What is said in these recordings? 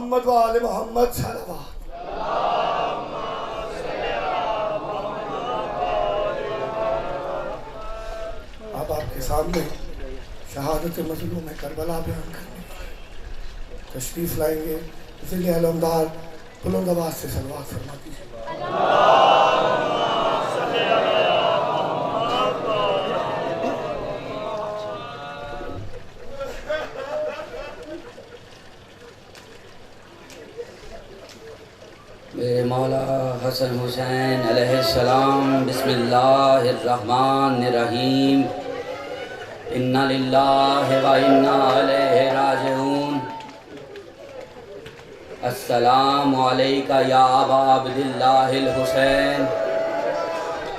मोहम्मद व आले मोहम्मद सल्लल्लाहु। अब आपके सामने शहादत मज़लूम करबला बयान करने तशरीफ लाएंगे। इसलिए अलमदार बुलंद आवाज़ से सलवात फरमा दीजिए। मेरे मौला हसन हुसैन अलैहिस्सलाम बिस्मिल्लाहिर्रहमानिर्रहीम इन्ना लिल्लाहि व इन्ना इलैहि राजिऊन। अस्सलामु अलैका या अबा अब्दिल्लाहिल हुसैन,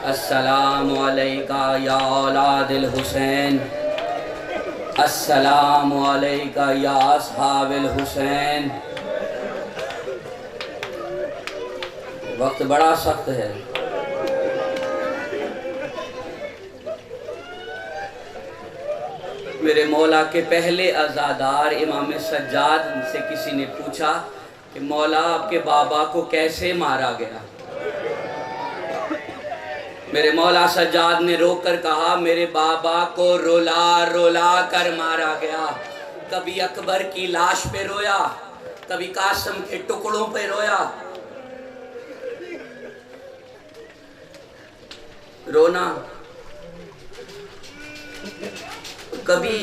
अस्सलामु अलैका या औलादिल हुसैन, अस्सलामु अलैका या अस्हाबिल हुसैन। वक्त बड़ा सख्त है। मेरे मौला के पहले अज़ादार इमाम सज्जाद से किसी ने पूछा कि मौला आपके बाबा को कैसे मारा गया। मेरे मौला सज्जाद ने रोक कर कहा, मेरे बाबा को रुला रुला कर मारा गया। कभी अकबर की लाश पे रोया, कभी कासिम के टुकड़ों पे रोया। रोना, कभी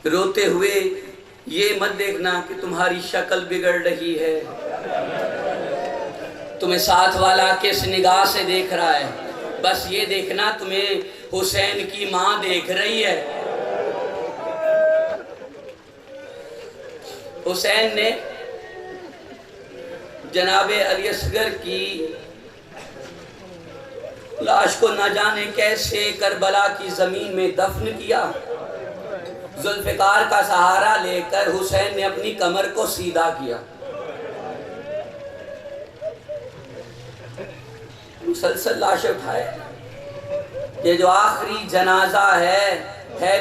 रोते हुए ये मत देखना कि तुम्हारी शक्ल बिगड़ रही है, तुम्हें साथ वाला किस निगाह से देख रहा है। बस ये देखना तुम्हें हुसैन की माँ देख रही है। हुसैन ने जनाबे अली असगर की लाश को न जाने कैसे करबला की जमीन में दफन किया। जुल्फिकार का सहारा लेकर हुसैन ने अपनी कमर को सीधा किया। मुसलसल लाशें उठाए। ये जो आखिरी जनाजा है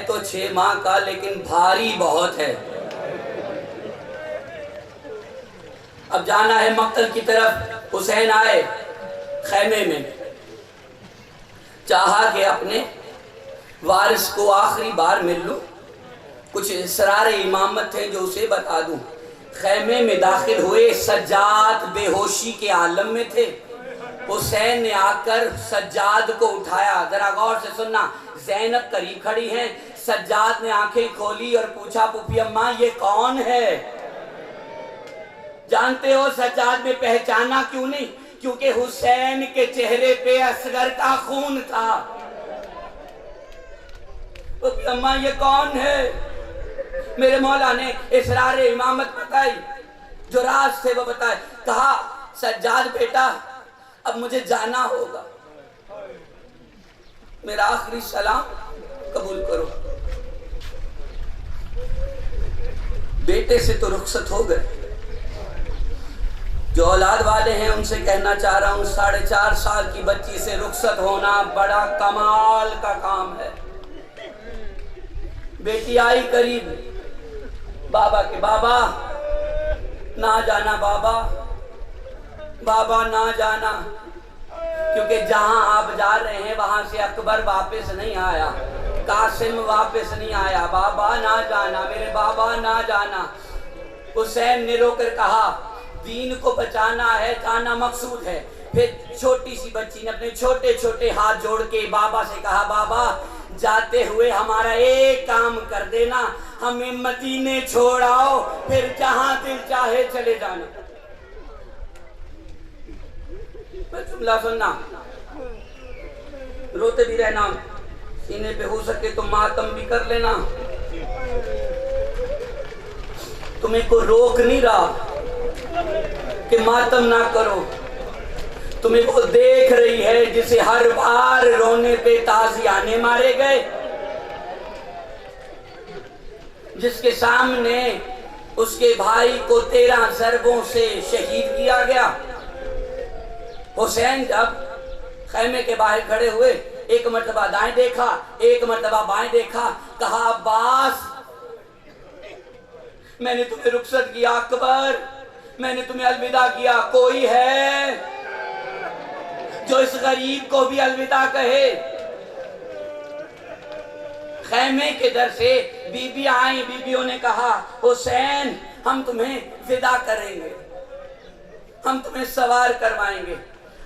तो 6 माह का, लेकिन भारी बहुत है। अब जाना है मक्तल की तरफ। हुसैन आए खैमे में, चाहा कि अपने वारिस को आखिरी बार मिल लूं, कुछ इसरार इमामत थे जो उसे बता दूं। खैमे में दाखिल हुए, सज्जाद बेहोशी के आलम में थे। हुसैन ने आकर सज्जाद को उठाया। जरा गौर से सुनना, ज़ैनब करीब खड़ी हैं। सज्जाद ने आंखें खोली और पूछा, पुप्पी अम्मा ये कौन है? जानते हो सज्जाद ने पहचाना क्यों नहीं? क्योंकि हुसैन के चेहरे पे असगर का खून था। पुप्पी अम्मा ये कौन है? मेरे मौला ने इसरार इमामत बताई, जो राज थे वो बताए। कहा, सज्जाद बेटा अब मुझे जाना होगा, मेरा आखिरी सलाम कबूल करो। बेटे से तो रुखसत हो गए, जो औलाद वाले हैं उनसे कहना चाह रहा हूं, 4.5 साल की बच्ची से रुखसत होना बड़ा कमाल का काम है। बेटी आई करीब, बाबा के बाबा ना जाना, बाबा बाबा ना जाना, क्योंकि जहां आप जा रहे हैं वहां से अकबर वापस नहीं आया, कासिम वापस नहीं आया। बाबा ना जाना, मेरे बाबा ना जाना। हुसैन ने रोकर कहा, दीन को बचाना है, जाना मकसूद है। फिर छोटी सी बच्ची ने अपने छोटे छोटे हाथ जोड़ के बाबा से कहा, बाबा जाते हुए हमारा एक काम कर देना, हमें मदीने छोड़ आओ, फिर जहां दिल चाहे चले जाना। जुमला सुनना, रोते भी रहना, सीने पे हो सके तो मातम भी कर लेना। तुम्हें को रोक नहीं रहा कि मातम ना करो। तुम्हें वो देख रही है जिसे हर बार रोने पे ताजियाने मारे गए, जिसके सामने उसके भाई को 13 ज़रबों से शहीद किया गया। हुसैन जब खैमे के बाहर खड़े हुए, एक मर्तबा दाएं देखा, एक मर्तबा बाएं देखा, कहा, अब्बास मैंने तुम्हें रुखसत किया अकबर, मैंने तुम्हें अलविदा किया। कोई है जो इस गरीब को भी अलविदा कहे? खैमे के दर से बीबी आई, बीबियों ने कहा हुसैन हम तुम्हें विदा करेंगे, हम तुम्हें सवार करवाएंगे।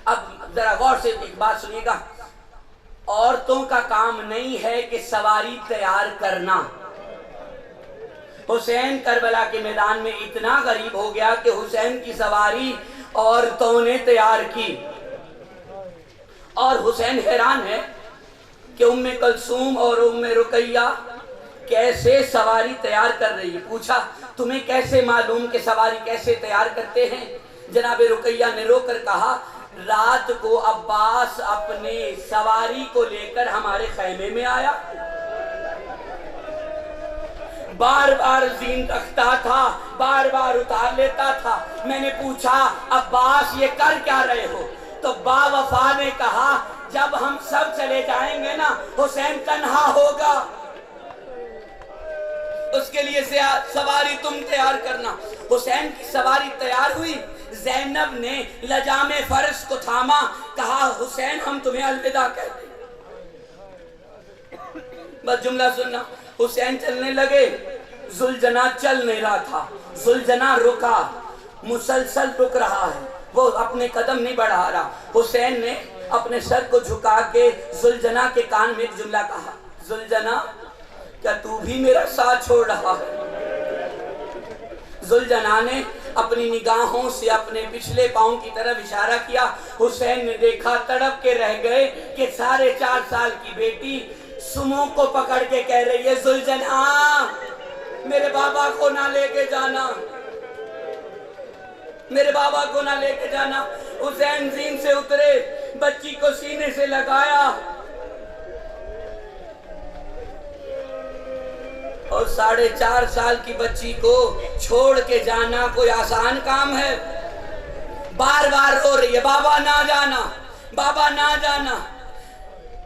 अब जरा गौर से एक बात सुनिएगा, औरतों का काम नहीं है कि सवारी तैयार करना। हुसैन करबला के मैदान में इतना गरीब हो गया कि हुसैन की सवारी औरतों ने तैयार की। और हुसैन हैरान है कि उम्मे कलसूम और उम्मे रुकैया कैसे सवारी तैयार कर रही है। पूछा तुम्हें कैसे मालूम कि सवारी कैसे तैयार करते हैं? जनाब रुकैया ने रोकर कहा रात को अब्बास अपने सवारी को लेकर हमारे खैमे में आया, बार बार जीन रखता था, बार बार उतार लेता था। मैंने पूछा अब्बास ये कर क्या रहे हो? तो बावफा ने कहा जब हम सब चले जाएंगे ना हुसैन तन्हा होगा, उसके लिए सवारी तुम तैयार करना। हुसैन की सवारी तैयार हुई। ज़ैनब ने लजामे फर्श को थामा, कहा हुसैन हम तुम्हें अलविदा कहते। बस जुमला सुनना। हुसैन चलने लगे, जुलजना चल नहीं रहा था, जुलजना रुका, मुसलसल रुक रहा है, वो अपने कदम नहीं बढ़ा रहा। हुसैन ने अपने सर को झुका के जुलजना के कान में एक जुमला कहा, जुलजना क्या तू भी मेरा साथ छोड़ रहा है? जुलजना ने अपनी निगाहों से अपने पिछले पांव की तरफ इशारा किया। हुसैन ने देखा, तड़प के रह गए कि 4.5 साल की बेटी सुमो को पकड़ के कह रही है जुलजना मेरे बाबा को ना लेके जाना, मेरे बाबा को ना लेके जाना। हुसैन जीन से उतरे, बच्ची को सीने से लगाया और 4.5 साल की बच्ची को छोड़ के जाना कोई आसान काम है? बार बार रो रही है बाबा ना जाना, बाबा ना जाना।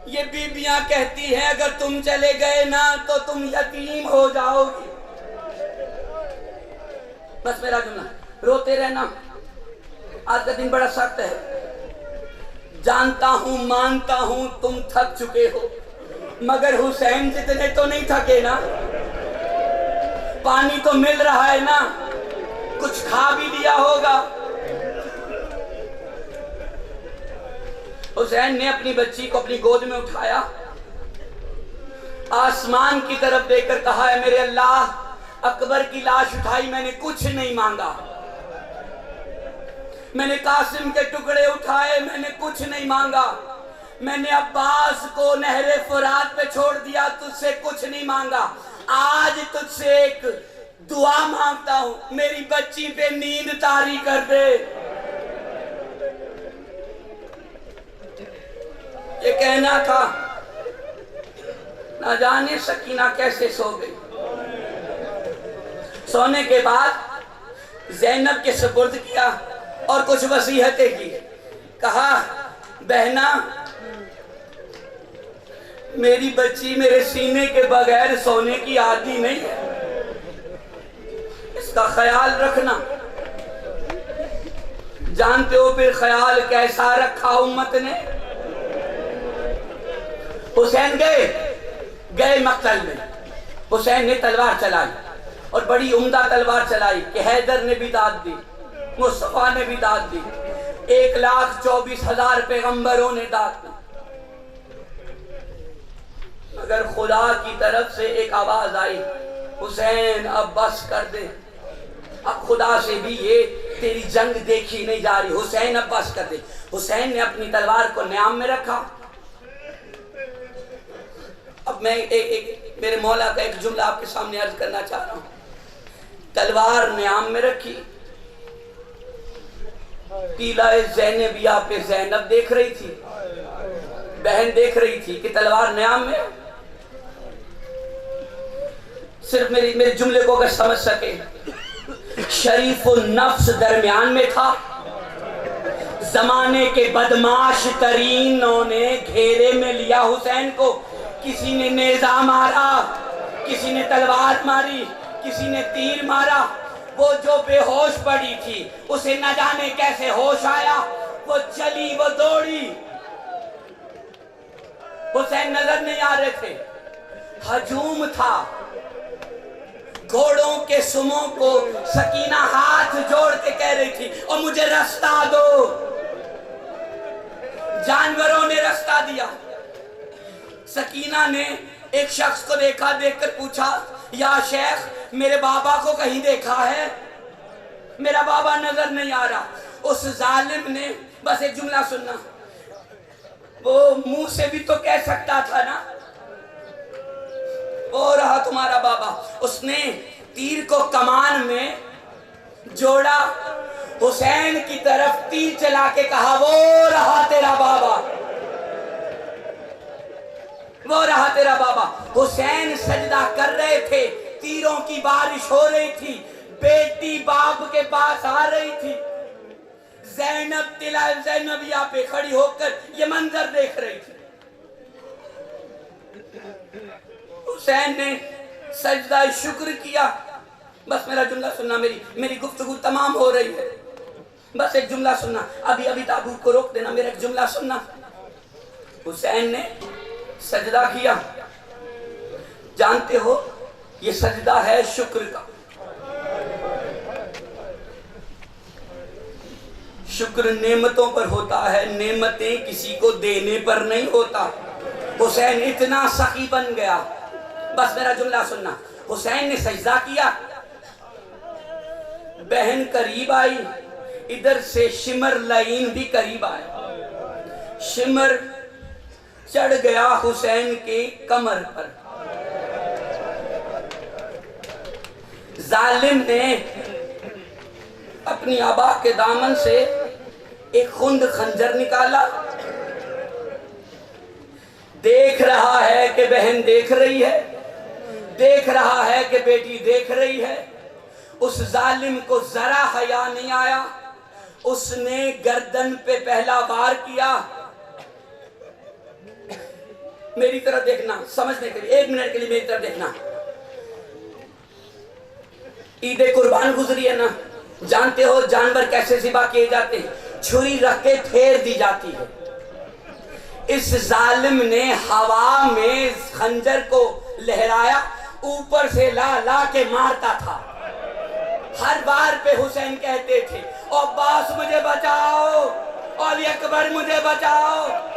ये बीबियां कहती हैं अगर तुम चले गए ना तो तुम यतीम हो जाओगी। बस मेरा जुमला, रोते रहना। आज का दिन बड़ा सख्त है, जानता हूं मानता हूं तुम थक चुके हो, मगर हुसैन जितने तो नहीं थके ना। पानी तो मिल रहा है ना, कुछ खा भी लिया होगा। हुसैन ने अपनी बच्ची को अपनी गोद में उठाया, आसमान की तरफ देखकर कहा है मेरे अल्लाह अकबर की लाश उठाई, मैंने कुछ नहीं मांगा। मैंने कासिम के टुकड़े उठाए, मैंने कुछ नहीं मांगा। मैंने अब्बास को नहरे फुरात पे छोड़ दिया, तुझसे कुछ नहीं मांगा। आज तुझसे एक दुआ मांगता हूं, मेरी बच्ची पे नींद तारी कर दे। ये कहना था, ना जाने सकीना कैसे सो गई। सोने के बाद ज़ैनब के सुपुर्द किया और कुछ वसीयतें की। कहा बहना मेरी बच्ची मेरे सीने के बगैर सोने की आदी नहीं है, इसका ख्याल रखना। जानते हो फिर ख्याल कैसा रखा उम्मत ने? हुसैन गए मक्तल में। हुसैन ने तलवार चलाई और बड़ी उम्दा तलवार चलाई कि हैदर ने भी दाद दी, मुस्तफा ने भी दाद दी, 1,24,000 पैगंबरों ने दाद दी। मगर खुदा की तरफ से एक आवाज आई, हुसैन अब बस कर दे, अब खुदा से भी ये तेरी जंग देखी नहीं जा रही, हुसैन अब बस कर दे। हुसैन ने अपनी तलवार को न्याम में रखा। अब मैं मेरे मौला का एक जुमला आपके सामने अर्ज करना चाह रहा हूं। तलवार न्याम में रखी, टीला ज़ैनबिया पे ज़ैनब देख रही थी, बहन देख रही थी कि तलवार न्याम में। सिर्फ मेरे जुमले को अगर समझ सके, शरीफुल नफ्स दरमियान में था, जमाने के बदमाश तरीनों ने घेरे में लिया हुसैन को। किसी ने नेजा मारा, किसी ने तलवार मारी, किसी ने तीर मारा, वो जो बेहोश पड़ी थी उसे न जाने कैसे होश आया, वो चली, वो दौड़ी। हुसैन नजर नहीं आ रहे थे, हजूम था। घोड़ों के सुमों को सकीना हाथ जोड़ के कह रही थी और मुझे रास्ता दो। जानवरों ने रास्ता दिया। सकीना ने एक शख्स को देखा, देखकर पूछा, या शेख मेरे बाबा को कहीं देखा है? मेरा बाबा नजर नहीं आ रहा। उस जालिम ने बस एक जुमला सुनना, वो मुंह से भी तो कह सकता था ना, वो रहा तुम्हारा बाबा। उसने तीर को कमान में जोड़ा, हुसैन की तरफ तीर चला के कहा, वो रहा तेरा बाबा, वो रहा तेरा बाबा। हुसैन सजदा कर रहे थे, तीरों की बारिश हो रही थी, बेटी बाप के पास आ रही थी। ज़ैनबिया पे खड़ी होकर ये मंजर देख रही थी। हुसैन ने सजदा शुक्र किया। बस मेरा जुमला सुनना, मेरी गुफ्तगू तमाम हो रही है, बस एक जुमला सुनना, अभी ताबूत को रोक देना, मेरा एक जुमला सुनना। हुसैन ने सजदा किया। जानते हो ये सजदा है शुक्र का। शुक्र नेमतों पर होता है, नेमतें किसी को देने पर नहीं होता। हुसैन इतना सखी बन गया। बस मेरा जुमला सुनना। हुसैन ने सजदा किया, बहन करीब आई, इधर से शिमर लाइन भी करीब आया। शिमर चढ़ गया हुसैन के कमर पर। जालिम ने अपनी आबा के दामन से एक खुंद खंजर निकाला। देख रहा है कि बहन देख रही है, देख रहा है कि बेटी देख रही है। उस जालिम को जरा हया नहीं आया। उसने गर्दन पे पहला वार किया। मेरी तरफ देखना, समझने के लिए एक मिनट के लिए मेरी तरफ देखना। ईद कुर्बान गुजरी है ना, जानते हो जानवर कैसे ज़िबा किए जाते हैं? छुरी रख के फेर दी जाती है। इस जालिम ने हवा में खंजर को लहराया, ऊपर से ला ला के मारता था। हर बार पे हुसैन कहते थे, ओ अब्बास मुझे बचाओ, और अकबर मुझे बचाओ।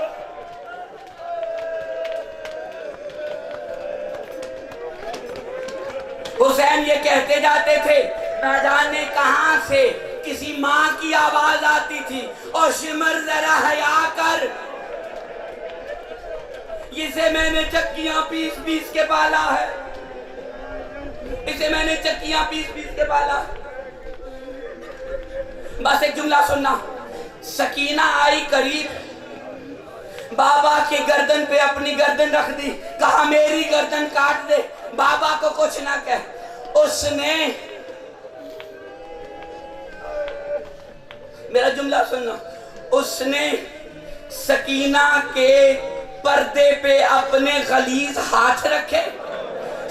हुसैन ये कहते जाते थे, न जाने कहां से किसी माँ की आवाज आती थी, और शिमर जरा हया कर, इसे मैंने चक्कियां पीस पीस के पाला है, इसे मैंने चक्कियां पीस पीस के पाला। बस एक जुमला सुनना। सकीना आई करीब, बाबा के गर्दन पे अपनी गर्दन रख दी, कहा मेरी गर्दन काट दे, बाबा को कुछ ना कह। उसने, मेरा जुमला सुनना, उसने सकीना के पर्दे पे अपने गलीज हाथ रखे,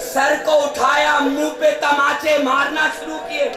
सर को उठाया, मुंह पे तमाचे मारना शुरू किए।